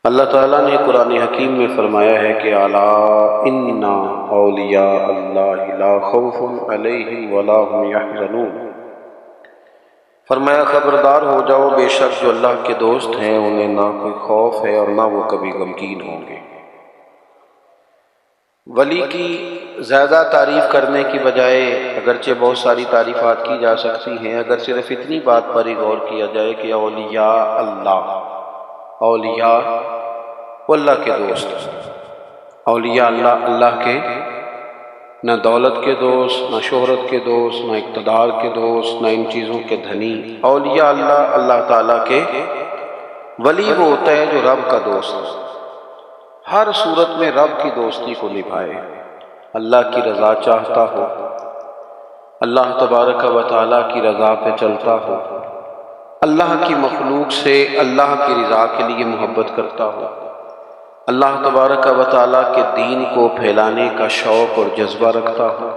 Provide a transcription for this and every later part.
اللہ تعالیٰ نے قرآن حکیم میں فرمایا ہے کہ الا ان اولیاء اللہ لا خوف علیہم ولا هم یحزنون، فرمایا خبردار ہو جاؤ، بے شک جو اللہ کے دوست ہیں انہیں نہ کوئی خوف ہے اور نہ وہ کبھی غمگین ہوں گے۔ ولی کی زیادہ تعریف کرنے کی بجائے اگرچہ بہت ساری تعریفات کی جا سکتی ہیں، اگر صرف اتنی بات پر ہی غور کیا جائے کہ اولیاء اللہ، اولیاء وہ اللہ کے دوست، اولیاء اللہ اللہ کے نہ دولت کے دوست، نہ شہرت کے دوست، نہ اقتدار کے دوست، نہ ان چیزوں کے دھنی۔ اولیاء اللہ اللہ تعالیٰ کے ولی وہ ہوتا ہے جو رب کا دوست ہے، ہر صورت میں رب کی دوستی کو نبھائے، اللہ کی رضا چاہتا ہو، اللہ تبارک و تعالیٰ کی رضا پہ چلتا ہو، اللہ کی مخلوق سے اللہ کی رضا کے لیے محبت کرتا ہو، اللہ تبارک و تعالیٰ کے دین کو پھیلانے کا شوق اور جذبہ رکھتا ہو،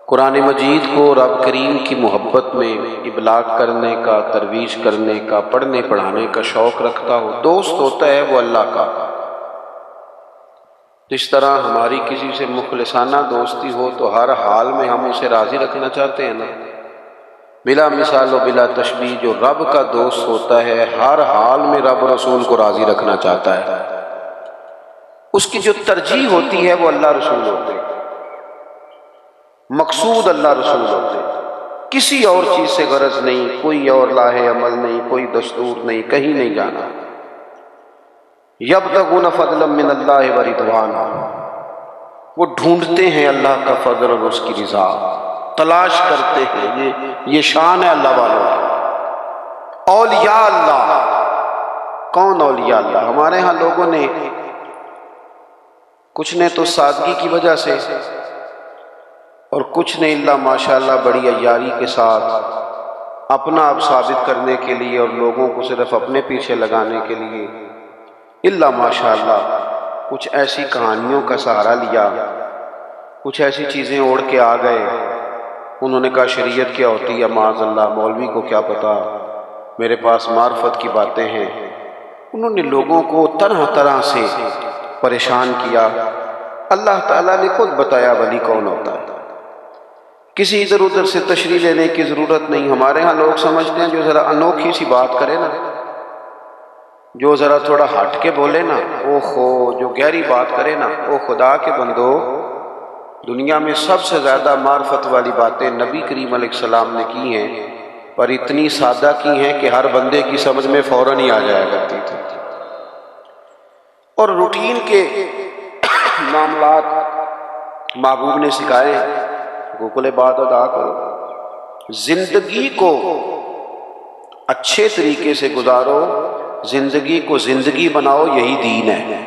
قرآن مجید کو رب کریم کی محبت میں ابلاغ کرنے کا، ترویج کرنے کا، پڑھنے پڑھانے کا شوق رکھتا ہو، دوست ہوتا ہے وہ اللہ کا۔ جس طرح ہماری کسی سے مخلصانہ دوستی ہو تو ہر حال میں ہم اسے راضی رکھنا چاہتے ہیں نا، بلا مثال و بلا تشبیہ جو رب کا دوست ہوتا ہے ہر حال میں رب رسول کو راضی رکھنا چاہتا ہے، اس کی جو ترجیح ہوتی ہے وہ اللہ رسول ہوتے ہیں، مقصود اللہ رسول ہوتے ہیں، کسی اور چیز سے غرض نہیں، کوئی اور لاہ عمل نہیں، کوئی دستور نہیں، کہیں نہیں جانا۔ یبتغون فضلا من اللہ ورضوانا، وہ ڈھونڈتے ہیں اللہ کا فضل اور اس کی رضا، تلاش کرتے ہیں، یہ شان ہے اللہ والوں کی۔ اولیاء اللہ، کون اولیاء اللہ؟ ہمارے ہاں لوگوں نے کچھ نے تو سادگی کی وجہ سے اور کچھ نے اللہ ماشاءاللہ بڑی عیاری کے ساتھ اپنا آپ ثابت کرنے کے لیے اور لوگوں کو صرف اپنے پیچھے لگانے کے لیے اللہ ماشاءاللہ کچھ ایسی کہانیوں کا سہارا لیا، کچھ ایسی چیزیں اوڑھ کے آ گئے۔ انہوں نے کہا شریعت کیا ہوتی ہے، معاذ اللہ مولوی کو کیا پتا، میرے پاس معرفت کی باتیں ہیں۔ انہوں نے لوگوں کو طرح طرح سے پریشان کیا۔ اللہ تعالیٰ نے خود بتایا ولی کون ہوتا ہے، کسی ادھر ادھر سے تشریح لینے کی ضرورت نہیں۔ ہمارے ہاں لوگ سمجھتے ہیں جو ذرا انوکھی سی بات کرے نا، جو ذرا تھوڑا ہٹ کے بولے نا، جو گہری بات کرے نا، خدا کے بندو، دنیا میں سب سے زیادہ معرفت والی باتیں نبی کریم علیہ السلام نے کی ہیں، پر اتنی سادہ کی ہیں کہ ہر بندے کی سمجھ میں فوراً ہی آ جایا کرتی تھی۔ اور روٹین کے معاملات محبوب نے سکھائے ہیں، حقوق العباد ادا کرو، زندگی کو اچھے طریقے سے گزارو، زندگی کو زندگی بناؤ، یہی دین ہے۔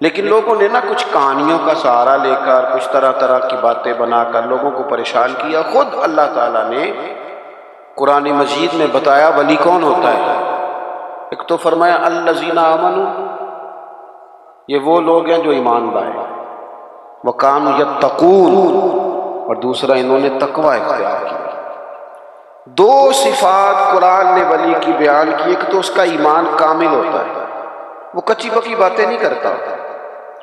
لیکن لوگوں نے نا کچھ کہانیوں کا سہارا لے کر، کچھ طرح طرح کی باتیں بنا کر لوگوں کو پریشان کیا۔ خود اللہ تعالیٰ نے قرآن مجید میں بتایا ولی کون ہوتا ہے۔ ایک تو فرمایا الذین آمنوا، یہ وہ لوگ ہیں جو ایمان لائے، وکانوا یتقون، اور دوسرا انہوں نے تقوی اختیار کیا۔ دو صفات قرآن نے ولی کی بیان کی، ایک تو اس کا ایمان کامل ہوتا ہے، وہ کچی پکی باتیں نہیں کرتا،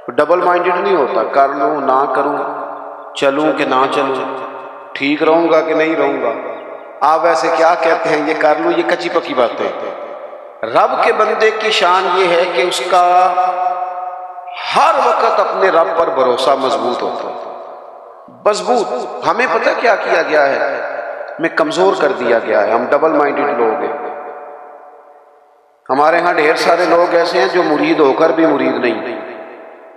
ڈبل مائنڈڈ نہیں ہوتا، کر لوں نہ کروں، چلوں کہ نہ چلوں، ٹھیک رہوں گا کہ نہیں رہوں گا، آپ ایسے کیا کہتے ہیں، یہ کر لوں، یہ کچی پکی باتیں۔ رب کے بندے کی شان یہ ہے کہ اس کا ہر وقت اپنے رب پر بھروسہ مضبوط ہوتا ہے، مضبوط۔ ہمیں پتہ کیا کیا گیا ہے، میں کمزور کر دیا گیا ہے، ہم ڈبل مائنڈڈ لوگ ہیں۔ ہمارے ہاں ڈھیر سارے لوگ ایسے ہیں جو مرید ہو کر بھی مرید نہیں،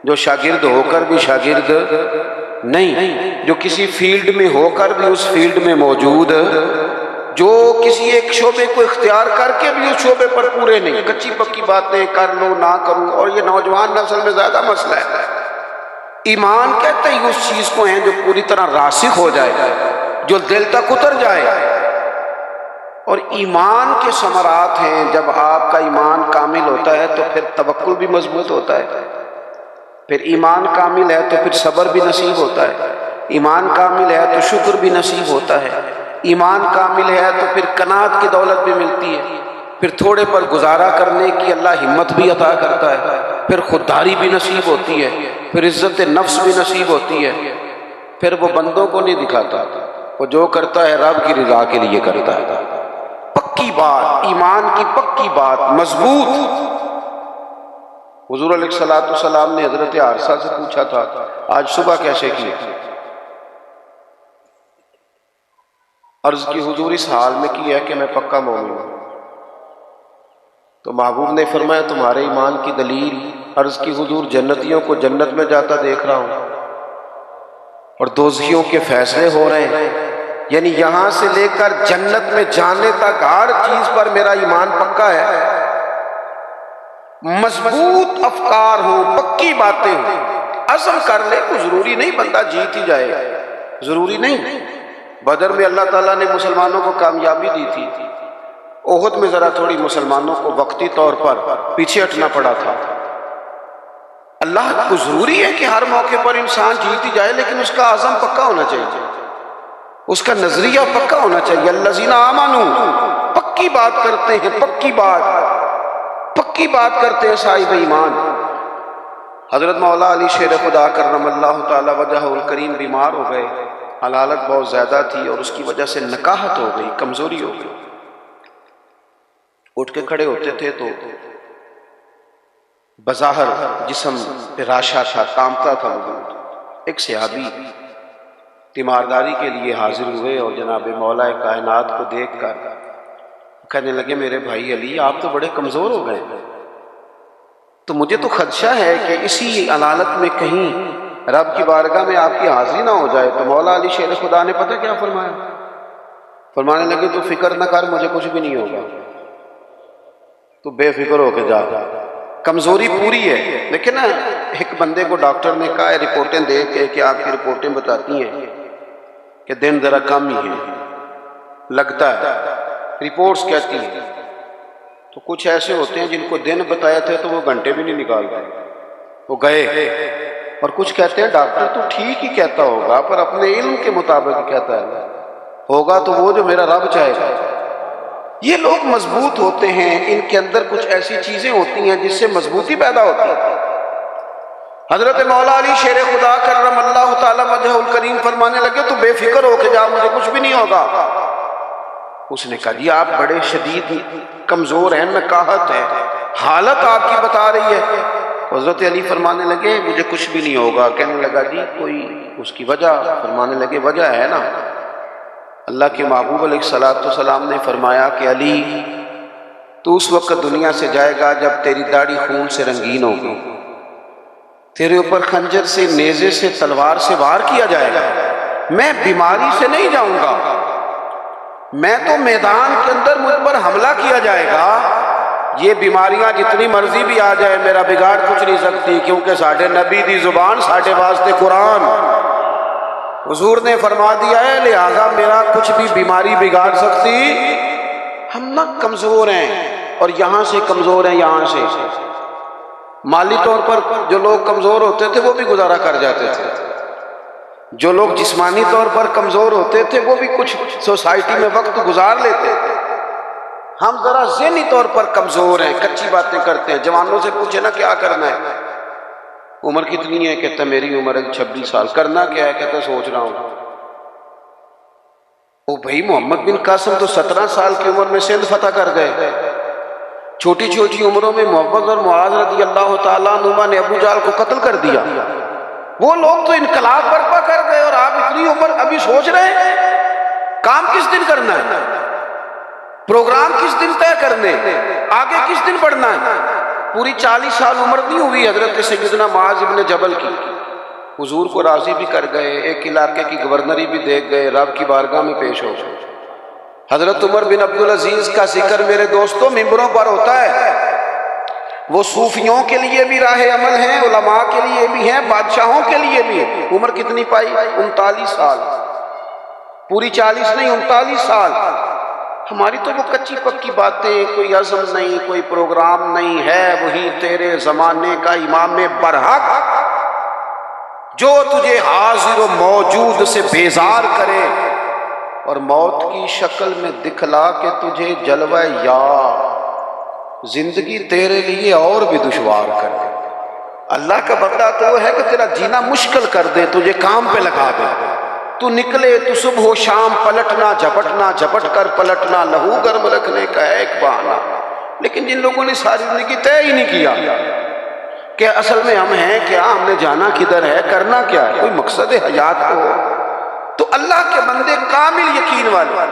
جو شاگرد ہو کر بھی شاگرد نہیں، جو کسی فیلڈ میں ہو کر بھی اس فیلڈ میں موجود، جو کسی ایک شعبے کو اختیار کر کے بھی اس شعبے پر پورے نہیں، کچی پکی باتیں، کر لو نہ کروں۔ اور یہ نوجوان نسل میں زیادہ مسئلہ ہے۔ ایمان کہتے ہی اس چیز کو ہیں جو پوری طرح راسخ ہو جائے، جو دل تک اتر جائے۔ اور ایمان کے ثمرات ہیں، جب آپ کا ایمان کامل ہوتا ہے تو پھر توکل بھی مضبوط ہوتا ہے، پھر ایمان کامل ہے تو پھر صبر بھی نصیب ہوتا ہے، ایمان کامل ہے تو شکر بھی نصیب ہوتا ہے، ایمان کامل ہے تو پھر قناعت کی دولت بھی ملتی ہے۔ پھر تھوڑے پر گزارا کرنے کی اللہ ہمت بھی عطا کرتا ہے، پھر خودداری بھی نصیب ہوتی ہے، پھر عزت نفس بھی نصیب ہوتی ہے، پھر وہ بندوں کو نہیں دکھاتا، وہ جو کرتا ہے رب کی رضا کے لیے کرتا ہے۔ پکی بات، ایمان کی پکی بات، مضبوط۔ حضور علیہ الصلوۃ والسلام نے حضرت عارضہ سے پوچھا تھا آج صبح کیسے کی؟ عرض کی حضور اس حال میں کی ہے کہ میں پکا مومن ہوں۔ تو محبوب نے فرمایا تمہارے ایمان کی دلیل؟ عرض کی حضور جنتیوں کو جنت میں جاتا دیکھ رہا ہوں اور دوزخیوں کے فیصلے ہو رہے ہیں، یعنی یہاں سے لے کر جنت میں جانے تک ہر چیز پر میرا ایمان پکا ہے، مضبوط افکار ہوں، پکی باتیں ہوں، عزم کر لے۔ کوئی ضروری نہیں بندہ جیت ہی جائے، ضروری نہیں۔ بدر میں اللہ تعالیٰ نے مسلمانوں کو کامیابی دی تھی، احد میں ذرا تھوڑی مسلمانوں کو وقتی طور پر پیچھے ہٹنا پڑا تھا۔ اللہ کو ضروری ہے کہ ہر موقع پر انسان جیت ہی جائے، لیکن اس کا عزم پکا ہونا چاہیے، اس کا نظریہ پکا ہونا چاہیے۔ الذین آمنوا، پکی بات کرتے ہیں، پکی بات کرتے ہیں صاحب ایمان۔ حضرت مولا علی شیر خدا کرم اللہ تعالی وجہہ الکریم بیمار ہو گئے، حلالت بہت زیادہ تھی اور اس کی وجہ سے نکاہت ہو گئی، کمزوری ہو گئی۔ اٹھ کے کھڑے ہوتے تھے تو بظاہر جسم پہ راشا تھا، کامتا تھا وجود۔ ایک صحابی تیمارداری کے لیے حاضر ہوئے اور جناب مولا کائنات کو دیکھ کر کہنے لگے میرے بھائی علی آپ تو بڑے کمزور ہو گئے، تو مجھے تو خدشہ ہے کہ اسی علالت میں کہیں رب کی بارگاہ میں آپ کی حاضری نہ ہو جائے۔ تو مولا علی شیر خدا نے پتہ کیا فرمایا؟ فرمانے لگے تو فکر نہ کر، مجھے کچھ بھی نہیں ہوگا، تو بے فکر ہو کے جا۔ کمزوری پوری ہے، لیکن نا ایک بندے کو ڈاکٹر نے کہا ہے رپورٹیں دے کے کہ آپ کی رپورٹیں بتاتی ہیں کہ دن ذرا کم ہی ہے، لگتا ہے، رپورٹس کہتی ہیں۔ تو کچھ ایسے ہوتے ہیں جن کو دن بتایا تھے تو وہ گھنٹے بھی نہیں نکالتے، وہ گئے۔ اور کچھ کہتے ہیں ڈاکٹر تو ٹھیک ہی کہتا ہوگا پر اپنے علم کے مطابق کہتا ہے، ہوگا تو وہ جو میرا رب چاہے گا۔ یہ لوگ مضبوط ہوتے ہیں، ان کے اندر کچھ ایسی چیزیں ہوتی ہیں جس سے مضبوطی پیدا ہوتی ہے۔ حضرت مولا علی شیر خدا کرم اللہ تعالی وجہ الکریم فرمانے لگے تو بے فکر ہو کے جا، مجھے کچھ بھی نہیں ہوگا۔ اس نے کہا جی آپ بڑے شدید کمزور ہیں، نکاہت ہے، حالت آپ کی بتا رہی ہے۔ حضرت علی فرمانے لگے مجھے کچھ بھی نہیں ہوگا۔ کہنے لگا جی کوئی اس کی وجہ؟ فرمانے لگے وجہ ہے نا، اللہ کے محبوب علیہ الصلوۃ والسلام نے فرمایا کہ علی تو اس وقت دنیا سے جائے گا جب تیری داڑھی خون سے رنگین ہوگی، تیرے اوپر خنجر سے، نیزے سے، تلوار سے وار کیا جائے گا۔ میں بیماری سے نہیں جاؤں گا، میں تو میدان کے اندر مجھ پر حملہ کیا جائے گا۔ یہ بیماریاں جتنی مرضی بھی آ جائے میرا بگاڑ کچھ نہیں سکتی، کیونکہ ساڈے نبی دی زبان ساڈے واسطے قرآن، حضور نے فرما دیا ہے، لہذا میرا کچھ بھی بیماری بگاڑ سکتی۔ ہم نہ کمزور ہیں، اور یہاں سے کمزور ہیں، یہاں سے مالی طور پر جو لوگ کمزور ہوتے تھے وہ بھی گزارا کر جاتے تھے، جو لوگ جسمانی طور پر کمزور ہوتے تھے وہ بھی کچھ سوسائٹی میں وقت گزار لیتے تھے۔ ہم ذرا ذہنی طور پر کمزور ہیں، کچی باتیں کرتے ہیں۔ جوانوں سے پوچھے نا کیا کرنا ہے، عمر کتنی ہے؟ کہتا میری عمر ہے 26 سال۔ کرنا کیا ہے؟ کہتا سوچ رہا ہوں۔ او بھائی محمد بن قاسم تو 17 سال کی عمر میں سندھ فتح کر گئے۔ چھوٹی چھوٹی عمروں میں محبت اور معاذ رضی اللہ تعالیٰ عنہما نے ابو جہل کو قتل کر دیا۔ وہ لوگ تو انقلاب برپا کر گئے اور آپ اتنی عمر ابھی سوچ رہے ہیں کام کس دن کرنا ہے، پروگرام کس دن طے کرنے، آگے کس دن بڑھنا ہے۔ پوری 40 سال عمر نہیں ہوئی حضرت سیدنا معاذ ابن جبل کی، حضور کو راضی بھی کر گئے، ایک علاقے کی گورنری بھی دیکھ گئے، رب کی بارگاہ میں پیش ہو گئے۔ حضرت عمر بن عبدالعزیز کا ذکر میرے دوستوں ممبروں پر ہوتا ہے، وہ صوفیوں کے لیے بھی راہ عمل ہیں، علماء کے لیے بھی ہیں، بادشاہوں کے لیے بھی ہیں۔ عمر کتنی پائی؟ 39 سال، پوری 40 نہیں، 39 سال۔ ہماری تو وہ کچی پکی باتیں، کوئی عزم نہیں، کوئی پروگرام نہیں ہے۔ وہی تیرے زمانے کا امام برحق جو تجھے حاضر و موجود سے بیزار کرے اور موت کی شکل میں دکھلا کے تجھے جلوہ یا زندگی تیرے لیے اور بھی دشوار کر دے۔ اللہ کا بندہ تو وہ ہے کہ تیرا جینا مشکل کر دے، تجھے کام پہ لگا دے، تو نکلے تو صبح و شام پلٹنا جھپٹنا، جھپٹ کر پلٹنا، لہو گرم رکھنے کا ہے ایک بہانہ۔ لیکن جن لوگوں نے ساری زندگی طے ہی نہیں کیا کہ اصل میں ہم ہیں کیا، ہم نے جانا کدھر ہے، کرنا کیا ہے، کوئی مقصد حیات کو ہو، تو اللہ کے بندے کامل یقین والے۔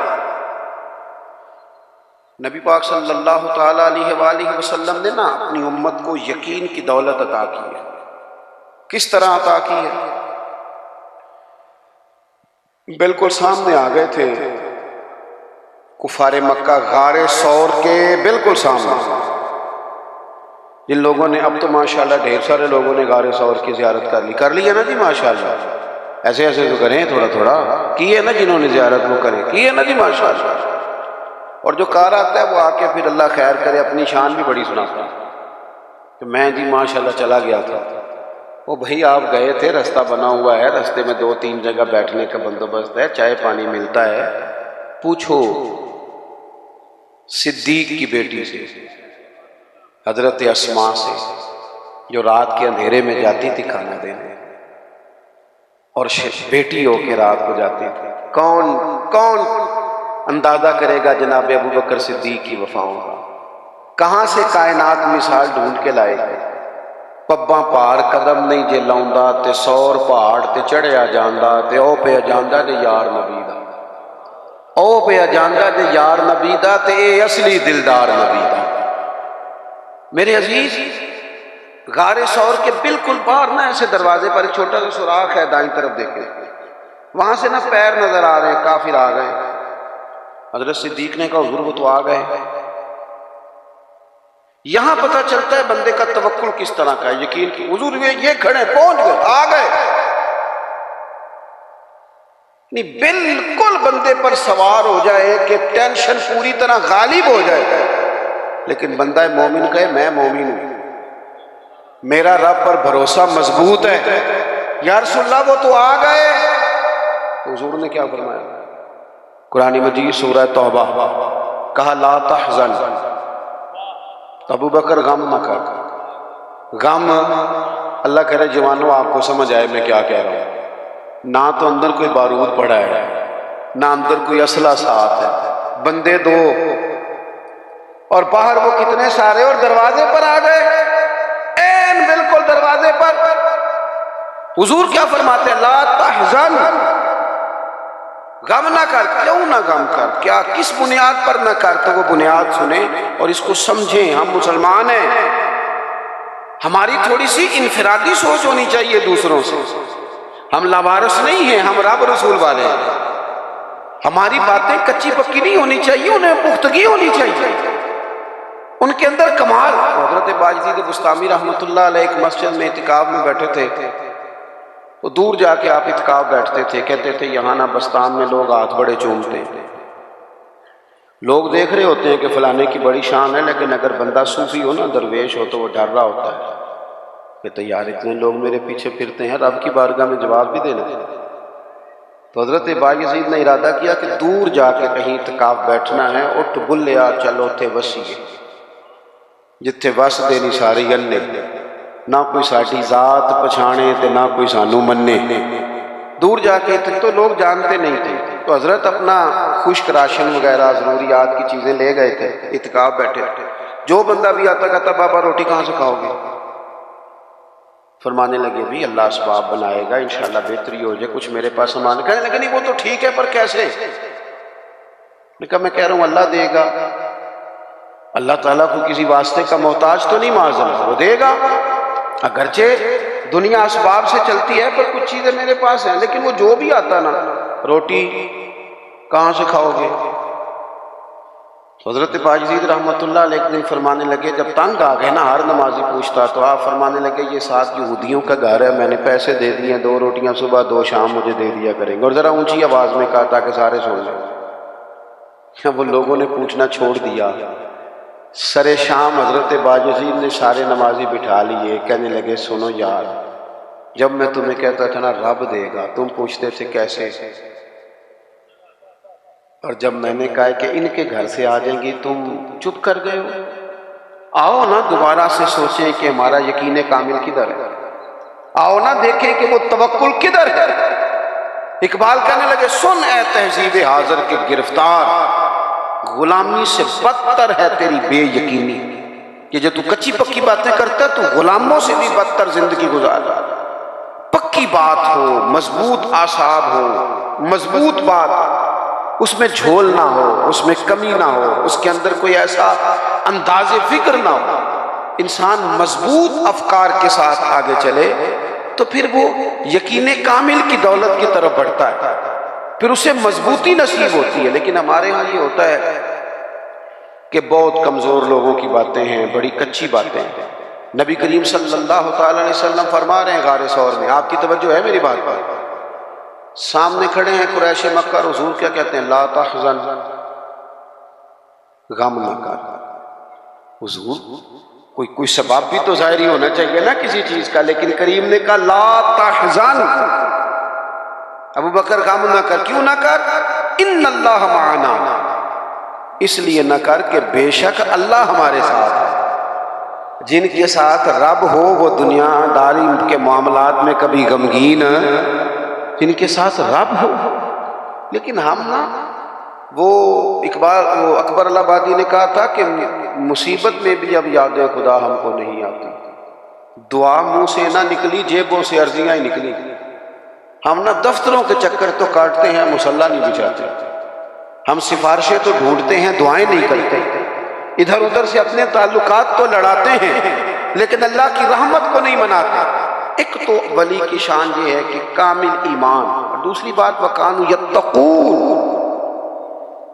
نبی پاک صلی اللہ تعالی علیہ وآلہ وسلم نے نا اپنی امت کو یقین کی دولت عطا کی ہے۔ کس طرح عطا کی ہے؟ بالکل سامنے آ گئے تھے کفار مکہ غار ثور کے بالکل سامنے، جن لوگوں نے، اب تو ماشاءاللہ ڈھیر سارے لوگوں نے غار ثور کی زیارت کر لی ہے نا جی ماشاءاللہ، ایسے ایسے تو کریں تھوڑا تھوڑا کی ہے نا، جنہوں نے زیارت وہ کریں کی ہے نا جی ماشاءاللہ۔ اور جو کار آتا ہے وہ آ کے پھر اللہ خیر کرے اپنی شان بھی بڑی سناتا ہے کہ میں جی ماشاءاللہ چلا گیا تھا۔ وہ بھائی آپ گئے تھے، رستہ بنا ہوا ہے، رستے میں 2-3 جگہ بیٹھنے کا بندوبست ہے، چائے پانی ملتا ہے، پوچھو صدیق کی بیٹی سے، حضرت اسماء سے، جو رات کے اندھیرے میں جاتی تھی کھانا دینے، اور بیٹی ہو کے رات کو جاتی تھی۔ کون اندازہ کرے گا جناب ابو بکر صدیق کی وفاؤں کا؟ کہاں سے کائنات مثال ڈھونڈ کے لائے گئے؟ پباں پار قدم نہیں جے لاؤندا تے سور پہاڑ تے چڑھیا جاندا تے او پہ جاندا تے یار نبی دا، او پہ جاندا تے یار نبی دا تے اے اصلی دلدار نبی دا۔ میرے عزیز، غار ثور کے بالکل باہر نا ایسے دروازے پر ایک چھوٹا سا سوراخ ہے، دائیں طرف دیکھیں، وہاں سے نا پیر نظر آ رہے ہیں، کافر آ گئے۔ حضرت صدیق نے کہا حضور وہ تو آ گئے۔ یہاں پتہ چلتا ہے بندے کا توکل کس طرح کا ہے، یقین کی۔ حضور یہ کھڑے پہنچ گئے، آ گئے، نہیں بالکل بندے پر سوار ہو جائے کہ ٹینشن پوری طرح غالب ہو جائے، لیکن بندہ مومن کہے میں مومن ہوں، میرا رب پر بھروسہ مضبوط ہے، یا رسول اللہ وہ تو آ گئے۔ حضور نے کیا فرمایا؟ قرآن مجید سورہ توبہ، کہا لا تحزن، ابو بکر غم نہ کر۔ غم، اللہ کرے جوانوں آپ کو سمجھ آئے میں کیا کہہ رہا ہوں۔ نہ تو اندر کوئی بارود پڑا ہے، نہ اندر کوئی اسلحہ ساتھ ہے، بندے 2 اور باہر وہ کتنے سارے، اور دروازے پر آ گئے، این بالکل دروازے پر۔ حضور کیا فرماتے ہیں؟ لا تحزن، غم نہ کر۔ کیوں نہ غم کر؟ کیا کس بنیاد پر نہ کر؟ تو وہ بنیاد سنیں اور اس کو سمجھیں۔ ہم مسلمان ہیں، ہماری تھوڑی سی انفرادی سوچ ہونی چاہیے دوسروں سے، ہم لاوارث نہیں ہیں، ہم رب رسول والے ہیں۔ ہماری باتیں کچی پکی نہیں ہونی چاہیے، انہیں پختگی ہونی چاہیے، ان کے اندر کمال۔ حضرت باجدید بستامی رحمۃ اللہ علیہ ایک مسجد میں اعتکاف میں بیٹھے تھے، وہ دور جا کے آپ اعتکاف بیٹھتے تھے، کہتے تھے یہاں نا بستان میں لوگ ہاتھ بڑے چومتے ہیں، لوگ دیکھ رہے ہوتے ہیں کہ فلانے کی بڑی شان ہے، لیکن اگر بندہ صوفی ہو نا، درویش ہو، تو وہ ڈر رہا ہوتا ہے کہ یار اتنے لوگ میرے پیچھے پھرتے ہیں، رب کی بارگاہ میں جواب بھی دینا۔ تو حضرت باجدید نے ارادہ کیا کہ دور جا کے کہیں اعتکاف بیٹھنا ہے، اٹھ بلیا چلو تھے وسیع، جتھے وس دے نہیں ساری گلے، نہ کوئی ساڈی ذات پچھانے تے نہ کوئی سانو منے۔ دور جا کے تو لوگ جانتے نہیں تھے، تو حضرت اپنا خشک راشن وغیرہ ضروریات کی چیزیں لے گئے تھے، اعتکاف بیٹھے تھے۔ جو بندہ بھی آتا کہتا بابا روٹی کہاں سے کھاؤ گے؟ فرمانے لگے بھی اللہ اسباب بنائے گا، انشاءاللہ بہتری ہو جائے، کچھ میرے پاس سامان۔ کہنے لگے نہیں وہ تو ٹھیک ہے، پر کیسے؟ میں کہا میں کہہ رہا ہوں اللہ دے گا، اللہ تعالیٰ کو کسی واسطے کا محتاج تو نہیں، معاذ اللہ، وہ دے گا۔ اگرچہ دنیا اسباب سے چلتی ہے، پر کچھ چیزیں میرے پاس ہیں، لیکن وہ جو بھی آتا نا، روٹی کہاں سے کھاؤ گے؟ حضرت باجدید رحمۃ اللہ علیہ ایک دن فرمانے لگے، جب تنگ آ گئے نا، ہر نمازی پوچھتا، تو آپ فرمانے لگے یہ 7 یہودیوں کا گھر ہے، میں نے پیسے دے دیے، 2 روٹیاں صبح 2 شام مجھے دے دیا کریں گے، اور ذرا اونچی آواز میں کہا تاکہ سارے سن لیں۔ وہ لوگوں نے پوچھنا چھوڑ دیا۔ سر شام حضرت باجدید نے سارے نمازی بٹھا لیے، کہنے لگے سنو یار، جب میں تمہیں کہتا تھا نا رب دے گا، تم پوچھتے تھے کیسے، اور جب میں نے کہا کہ ان کے گھر سے آ جائیں گی تم چپ کر گئے ہو۔ آؤ نا دوبارہ سے سوچیں کہ ہمارا یقین کامل کدھر ہے، آؤ نا دیکھیں کہ وہ توکل کدھر ہے۔ اقبال کہنے لگے سن اے تہذیب حاضر کے گرفتار، غلامی سے بدتر ہے تیری بے یقینی، کہ جو تو کچی پکی باتیں کرتا ہے تو غلاموں سے بھی بدتر زندگی گزار رہا ہے۔ پکی بات ہو، مضبوط اعصاب ہو، مضبوط بات، اس میں جھول نہ ہو، اس میں کمی نہ ہو، اس کے اندر کوئی ایسا انداز فکر نہ ہو، انسان مضبوط افکار کے ساتھ آگے چلے تو پھر وہ یقین کامل کی دولت کی طرف بڑھتا ہے، پھر اسے مضبوطی نصیب ہوتی ہے۔ لیکن ہمارے ہاں یہ ہوتا ہے کہ بہت کمزور لوگوں کی باتیں ہیں، بڑی کچی باتیں ہیں۔ نبی کریم صلی اللہ تعالی علیہ وسلم فرما رہے ہیں غار ثور میں، آپ کی توجہ ہے میری بات پر، سامنے کھڑے ہیں قریش مکہ، حضور کیا کہتے ہیں؟ لا تحزن، غم نہ کر۔ حضور کوئی سبب بھی تو ظاہری ہونا چاہیے نا کسی چیز کا، لیکن کریم نے کہا لا تحزن، ابو بکر غم نہ کر۔ کیوں نہ کر؟ ان اللہ معنا، اس لیے نہ کر کہ بے شک اللہ ہمارے ساتھ ہے۔ جن کے ساتھ رب ہو وہ دنیا داری کے معاملات میں کبھی غمگین، جن کے ساتھ رب ہو۔ لیکن ہم نا وہ اکبر اللہ آبادی نے کہا تھا کہ مصیبت میں بھی اب یاد خدا ہم کو نہیں آتی، دعا منہ سے نہ نکلی، جیبوں سے عرضیاں ہی نکلی۔ ہم نا دفتروں کے چکر تو کاٹتے ہیں، مصلی نہیں بچھاتے، ہم سفارشیں تو ڈھونڈتے ہیں، دعائیں نہیں کرتے، ادھر ادھر سے اپنے تعلقات تو لڑاتے ہیں لیکن اللہ کی رحمت کو نہیں مناتے۔ ایک تو ولی کی شان یہ ہے کہ کامل ایمان، اور دوسری بات وَكَانُوا يَتَّقُونَ،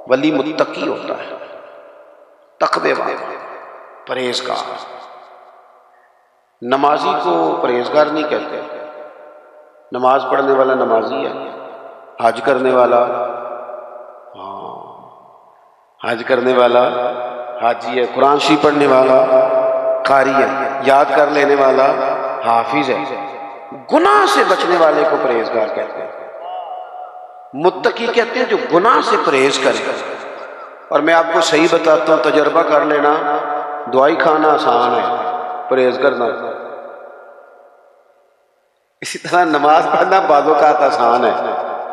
ولی متقی ہوتا ہے، تقوی والا، پرہیزگار۔ نمازی کو پرہیزگار نہیں کہتے، نماز پڑھنے والا نمازی ہے، حج کرنے والا حج کرنے والا حاجی ہے، قرآن شریف پڑھنے والا قاری ہے، یاد کر لینے والا حافظ ہے۔ گناہ سے بچنے والے کو پرہیزگار کہتے ہیں، متقی کہتے ہیں جو گناہ سے پرہیز کرے۔ اور میں آپ کو صحیح بتاتا ہوں، تجربہ کر لینا، دوائی کھانا آسان ہے، پرہیز کرنا، اسی طرح نماز پڑھنا بعض اوقات آسان ہے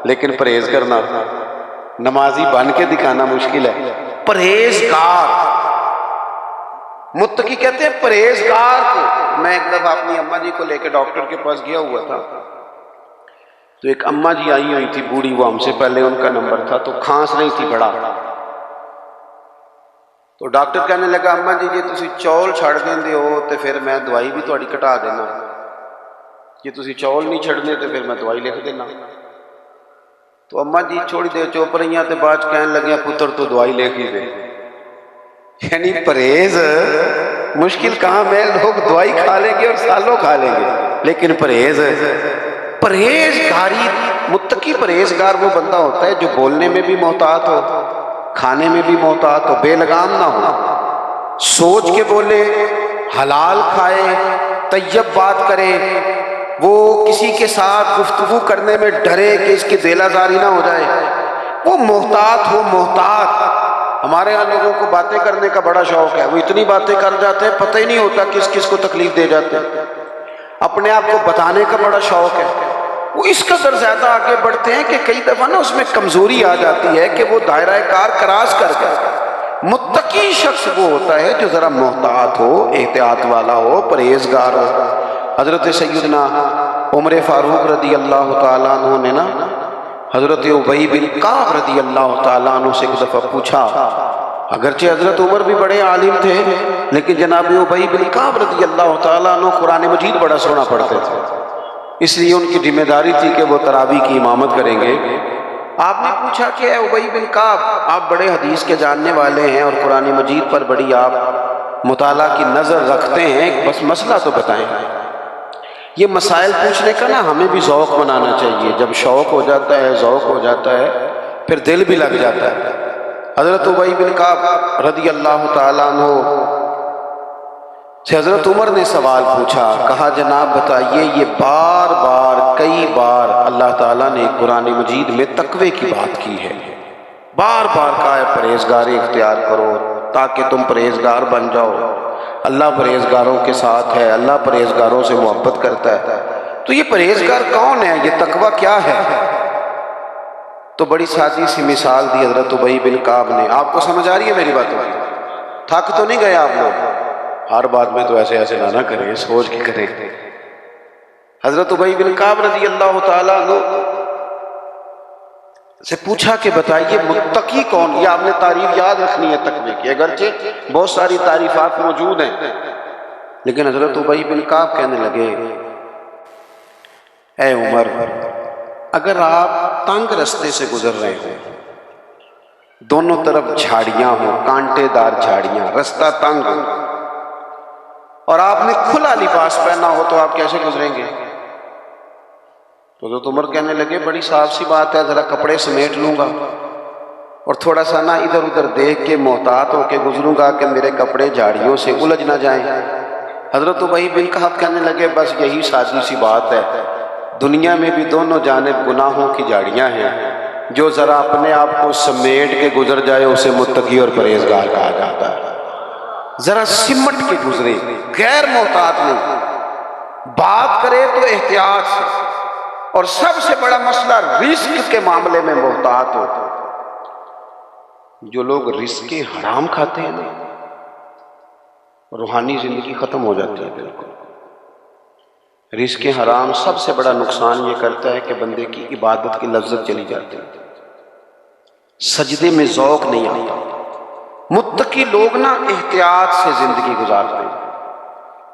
لیکن پرہیز کرنا، نمازی بن کے دکھانا مشکل ہے۔ پرہیزگار، متقی کہتے ہیں پرہیزگار کو۔ میں ایک دفعہ اپنی اماں جی کو لے کے ڈاکٹر کے پاس گیا ہوا تھا، تو ایک اماں جی آئی ہوئی تھی بوڑھی، وہ ہم سے پہلے ان کا نمبر تھا، تو کھانس رہی تھی بڑا۔ تو ڈاکٹر کہنے لگا اماں جی جی تسی چول چھڑ دیندے ہو تو پھر میں دوائی بھی تہاڈی کٹا دینا، جی تسی چول نہیں چھڑنے تو پھر میں دوائی لکھ دینا۔ تو اماں جی تھوڑی دیر چپ رہیاں تے بعد کہنے لگے پتر تو دوائی لکھ ہی دے۔ یعنی پرہیز مشکل کام ہے، لوگ دوائی کھا لیں گے اور سالوں کھا لیں گے، لیکن پرہیزگاری، متقی پرہیزگار وہ بندہ ہوتا ہے جو بولنے میں بھی محتاط ہو، کھانے میں بھی محتاط ہو، بے لگام نہ ہو، سوچ کے بولے، حلال کھائے، طیب بات کرے، وہ کسی کے ساتھ گفتگو کرنے میں ڈرے کہ اس کی دل آزاری نہ ہو جائے، وہ محتاط ہو، محتاط۔ ہمارے یہاں لوگوں کو باتیں کرنے کا بڑا شوق ہے، وہ اتنی باتیں کر جاتے ہیں پتہ ہی نہیں ہوتا کس کس کو تکلیف دے جاتے ہیں۔ اپنے آپ کو بتانے کا بڑا شوق ہے، وہ اس قدر زیادہ آگے بڑھتے ہیں کہ کئی دفعہ نا اس میں کمزوری آ جاتی ہے کہ وہ دائرہ کار کراس کر گئے۔ متقی شخص وہ ہوتا ہے جو ذرا محتاط ہو، احتیاط والا ہو، پرہیزگار ہو۔ حضرت سیدنا عمر فاروق رضی اللہ تعالیٰ عنہ نے نا حضرت ابی بن کعب رضی اللہ تعالیٰ عنہ سے ایک دفعہ پوچھا، اگرچہ حضرت عمر بھی بڑے عالم تھے لیکن جناب ابی بن کعب رضی اللہ تعالیٰ عنہ قرآن مجید بڑا سونا پڑھتے تھے، اس لیے ان کی ذمہ داری تھی کہ وہ تراویح کی امامت کریں گے۔ آپ نے پوچھا کہ اے ابی بن کعب، آپ بڑے حدیث کے جاننے والے ہیں اور قرآن مجید پر بڑی آپ مطالعہ کی نظر رکھتے ہیں، بس مسئلہ تو بتائیں۔ یہ مسائل پوچھنے کا نا ہمیں بھی ذوق بنانا چاہیے، جب شوق ہو جاتا ہے، ذوق ہو جاتا ہے، پھر دل بھی لگ جاتا ہے۔ حضرت ابی بن کعب رضی اللہ تعالیٰ عنہ سے حضرت عمر نے سوال پوچھا، کہا جناب بتائیے، یہ بار بار کئی بار اللہ تعالیٰ نے قرآن مجید میں تقوی کی بات کی ہے، بار بار کہا ہے پرہیزگاری اختیار کرو، تاکہ تم پرہیزگار بن جاؤ۔ اللہ پرہیزگاروں کے ساتھ ہے، اللہ پرہیزگاروں سے محبت کرتا ہے۔ تو یہ پرہیزگار کون ہے، یہ تقویٰ کیا ہے؟ تو بڑی سادی سی مثال دی حضرت ابی بن کعب نے۔ آپ کو سمجھ آ رہی ہے میری باتوں کی؟ تھک تو نہیں گئے آپ لوگ؟ ہر بات میں تو ایسے نہ کریں، سوچ کے کریں۔ حضرت ابی بن کعب رضی اللہ تعالیٰ عنہ سے پوچھا کہ بتائیے متقی کون؟ یہ آپ نے تعریف یاد رکھنی ہے تقوی کی، اگرچہ بہت ساری تعریفات موجود ہیں، لیکن حضرت ابی بن کعب کہنے لگے اے عمر، اگر آپ تنگ رستے سے گزر رہے ہوں، دونوں طرف جھاڑیاں ہوں، کانٹے دار جھاڑیاں، رستہ تنگ ہو، اور آپ نے کھلا لباس پہنا ہو تو آپ کیسے گزریں گے؟ تو حضرت عمر کہنے لگے بڑی صاف سی بات ہے، ذرا کپڑے سمیٹ لوں گا اور تھوڑا سا نہ ادھر ادھر دیکھ کے محتاط ہو کے گزروں گا کہ میرے کپڑے جھاڑیوں سے الجھ نہ جائیں۔ حضرت ابی بن کعب کہنے لگے بس یہی سادی سی بات ہے، دنیا میں بھی دونوں جانب گناہوں کی جھاڑیاں ہیں، جو ذرا اپنے آپ کو سمیٹ کے گزر جائے اسے متقی اور پرہیزگار کہا جاتا ہے۔ ذرا سمٹ کے گزرے، غیر محتاط نہیں، بات کرے تو احتیاط سے، اور سب سے بڑا مسئلہ رزق کے معاملے میں محتاط ہو۔ جو لوگ رزق حرام کھاتے ہیں نا، روحانی زندگی ختم ہو جاتی ہے بالکل۔ رزق حرام سب سے بڑا نقصان یہ کرتا ہے کہ بندے کی عبادت کی لذت چلی جاتی ہے، سجدے میں ذوق نہیں آتا۔ متقی لوگ نا احتیاط سے زندگی گزارتے ہیں،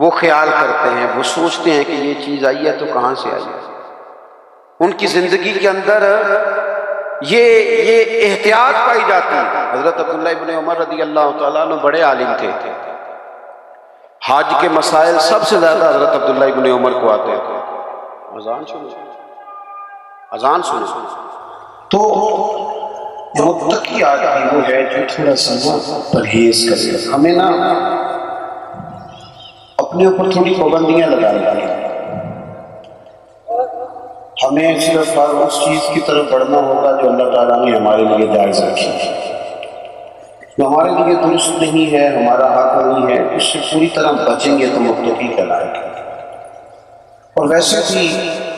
وہ خیال کرتے ہیں، وہ سوچتے ہیں کہ یہ چیز آئی ہے تو کہاں سے آئی ہے۔ ان کی زندگی کے اندر یہ احتیاط پائی جاتی ہے۔ حضرت عبداللہ ابن عمر رضی اللہ تعالیٰ عنہ بڑے عالم تھے، حج کے مسائل سب سے زیادہ حضرت عبداللہ ابن عمر کو آتے تھے۔ اذان سنو۔ تو متقی آدمی وہ ہے جو تھوڑا سا پرہیز کرے۔ ہمیں نا اپنے اوپر تھوڑی پابندیاں لگانی پڑیں، ہمیں صرف اس چیز کی طرف بڑھنا ہوگا جو اللہ تعالیٰ نے ہمارے لیے جائز رکھی، جو ہمارے لیے درست نہیں ہے، ہمارا حق نہیں ہے، اس سے پوری طرح بچیں گے تو متقی کہلائیں گے۔ اور ویسے بھی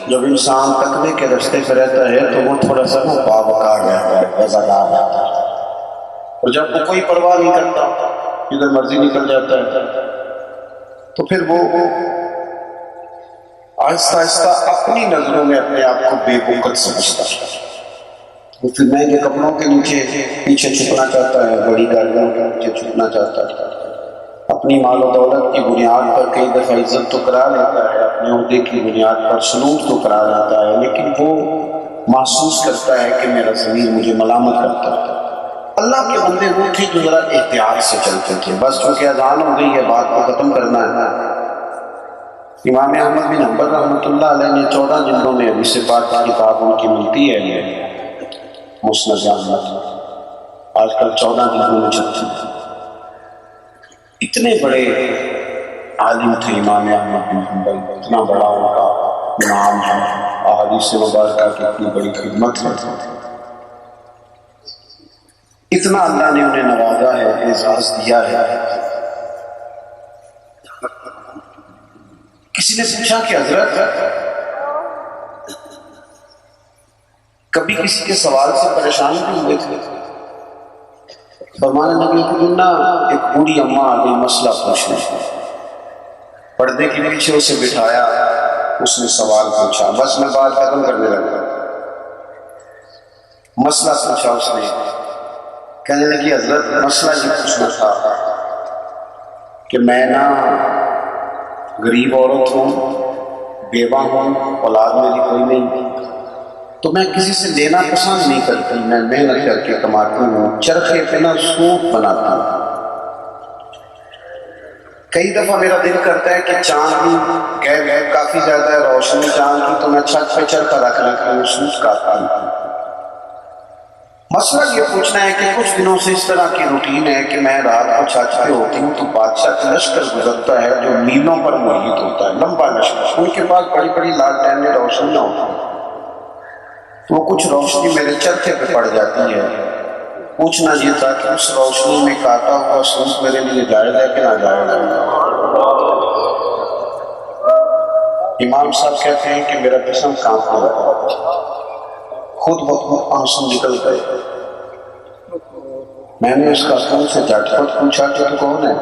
جب انسان تقوی کے راستے پہ رہتا ہے تو وہ تھوڑا سا باوقار رہتا ہے، وفادار رہتا ہے، اور جب وہ کوئی پرواہ نہیں کرتا، ادھر مرضی نکل جاتا ہے، تو پھر وہ آہستہ آہستہ اپنی نظروں میں اپنے آپ کو بے وقت سمجھتا ہے۔ وہ پھر مہنگے کپڑوں کے پیچھے چھپنا چاہتا ہے، بڑی گاڑیوں کے پیچھے چھپنا چاہتا ہے، اپنی مال و دولت کی بنیاد پر کئی دفعہ عزت تو کرا لیتا ہے، اپنے عہدے کی بنیاد پر سلوک تو کرا لیتا ہے، لیکن وہ محسوس کرتا ہے کہ میرا ضمیر مجھے ملامت کرتا ہے۔ اللہ کے بندے وہ تھے جو ذرا احتیاط سے چلتے تھے، بس چونکہ اذان ہو گئی ہے بات کو ختم کرنا ہے۔ امام احمد بن حنبل رحمۃ اللہ علیہ نے 14 جلدوں میں حدیث پاک کی کتاب ان کی ملتی ہے، مسند احمد، آج کل 14 جلدوں میں چلتی ہے۔ اتنے بڑے عالم تھے امام احمد بن حنبل، اتنا بڑا ان کا نام ہے، احادیث مبارکہ کی اتنی بڑی خدمت ہے، اتنا اللہ نے انہیں نوازا ہے، اعزاز دیا ہے۔ کسی نے پوچھا کہ حضرت کبھی کسی کے سوال سے پریشان بھی ہوئے تھے؟ فرمانے لگے کہ نا ایک بوڑھی اماں آ گئی مسئلہ پوچھنے، پردے کے پیچھے اسے بٹھایا، اس نے سوال پوچھا، بس میں بات ختم کرنے لگا۔ مسئلہ پوچھا اس نے، کہنے لگی حضرت مسئلہ یہ پوچھنا تھا کہ میں نا غریب عورت ہوں، بیوہ ہوں، اولاد میری کوئی نہیں، تو میں کسی سے لینا پسند نہیں کرتی، میں محنت کر کے کماتی ہوں، چرخے پہ نا سوٹ بناتا ہوں، کئی دفعہ میرا دل کرتا ہے کہ چاند گئے کافی زیادہ ہے روشنی چاند کی، تو میں چھت پہ چرخہ رکھ لیتا ہوں، سوٹ کاٹتا ہوں۔ مسئلہ یہ پوچھنا ہے کہ کچھ دنوں سے اس طرح کی روٹین ہے کہ میں رات کو چھت پہ ہوتی ہوں تو بادشاہ کا لشکر گزرتا ہے جو میلوں پر محیط ہوتا ہے، لمبا لشکر، ان کے پاس بڑی بڑی لالٹینیں روشنی نہ ہوتی، وہ کچھ روشنی میرے چرخے پہ پڑ جاتی ہے پوچھنا یہ تھا کہ اس روشنی میں کاٹا ہوا سوٹ میرے لیے جائز ہے کہ نہ جائز ہے؟ امام صاحب کہتے ہیں کہ میرا جسم کانپنے لگا، خود بخود آنسو نکل گئے۔ میں نے اس کا خون سے جھٹپٹ پوچھا کہ تو کون ہے؟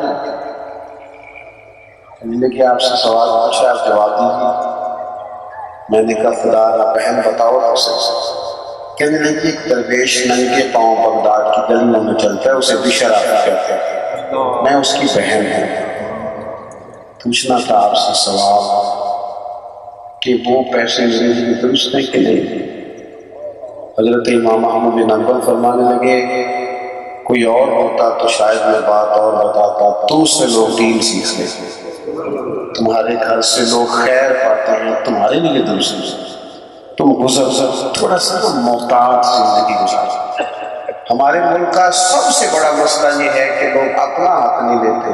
کہنے لگے آپ سے سوال پوچھا، آپ جواب دیجیے۔ میں نے کہا خدا را بہن بتاؤ تو صحیح۔ کہنے لگے ایک درویش ننگے پاؤں بغداد کی گلیوں میں چلتا ہے، اسے بشر آقا کہتے ہیں، میں اس کی بہن ہوں۔ پوچھنا تھا آپ سے سوال کہ وہ پیسے میرے لیے درست ہیں کہ نہیں؟ حضرت امام احمد بن حنبل فرمانے لگے کوئی اور ہوتا تو شاید میں بات اور بتاتا، تم سے لوگ دین سیکھ لیتے، تمہارے گھر سے لوگ خیر پاتے ہیں، تمہارے لیے درست نہیں۔ تم گزر تھوڑا سا محتاط زندگی گزار۔ ہمارے ملک کا سب سے بڑا مسئلہ یہ ہے کہ لوگ اپنا حق نہیں لیتے،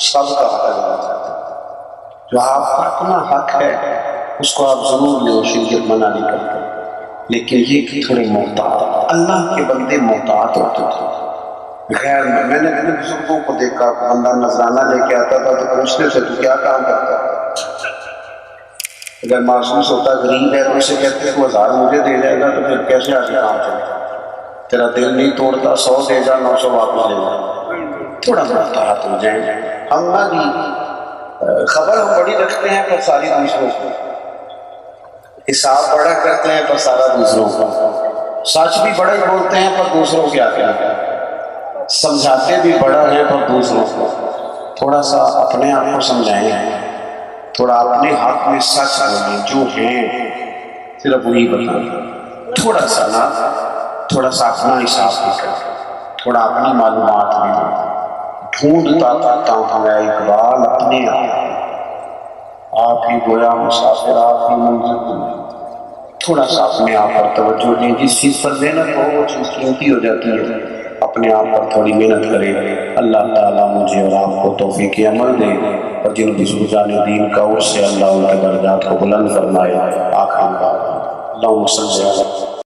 سب کا حق لینا چاہتے ہیں۔ جو آپ کا اپنا حق ہے اس کو آپ ضرور لیں، شریعت منع نہیں کرتے، لیکن یہ کہ تھوڑے محتاط، اللہ کے بندے محتاط ہوتے تھے۔ غیر میں نے اپنے بزرگوں کو دیکھا، بندہ نذرانہ لے کے آتا تھا تو پوچھتے تھے تو کیا کام کرتا ہے؟ اگر محسوس ہوتا غریب ہے تو اسے کہتے تو 1000 مجھے دے جائے گا تو پھر کیسے آگے کام چلے گا؟ تیرا دل نہیں توڑتا 100 دے جا، 900 واپس لے جا۔ تھوڑا محتاط ہو جائیں۔ ہم نہ جی خبر ہم بڑی رکھتے ہیں پر ساری دوسروں کو، حساب بڑا کرتے ہیں پر سارا دوسروں کو، سچ بھی بڑا ہی بولتے ہیں پر دوسروں کیا کہتے، سمجھاتے بھی بڑا ہیں پر دوسروں کو۔ تھوڑا سا اپنے آپ کو سمجھائیں، تھوڑا اپنے حق میں سچ بولیں، جو ہیں صرف وہی بتائیں۔ تھوڑا سا نا، تھوڑا سا اپنا حساب بھی کریں، تھوڑا اپنی معلومات بھی دیں۔ ڈھونڈتا پھرتا ہوں میں اقبال اپنے آپ ہی گویا مسافر، آپ ہی منزل میں۔ تھوڑا سا اپنے آپ پر توجہ دیں، جس چیز پر محنت ہو وہ چیز قیمتی ہو جاتی ہے، اپنے آپ پر تھوڑی محنت کرے۔ اللہ تعالیٰ مجھے اور آپ کو توفیق عمل دے، اور جن بزرگان دین کا اس سے اللہ ان کے درجات کو بلند فرمائے۔ آخر اللہم صلی اللہ علیہ وسلم۔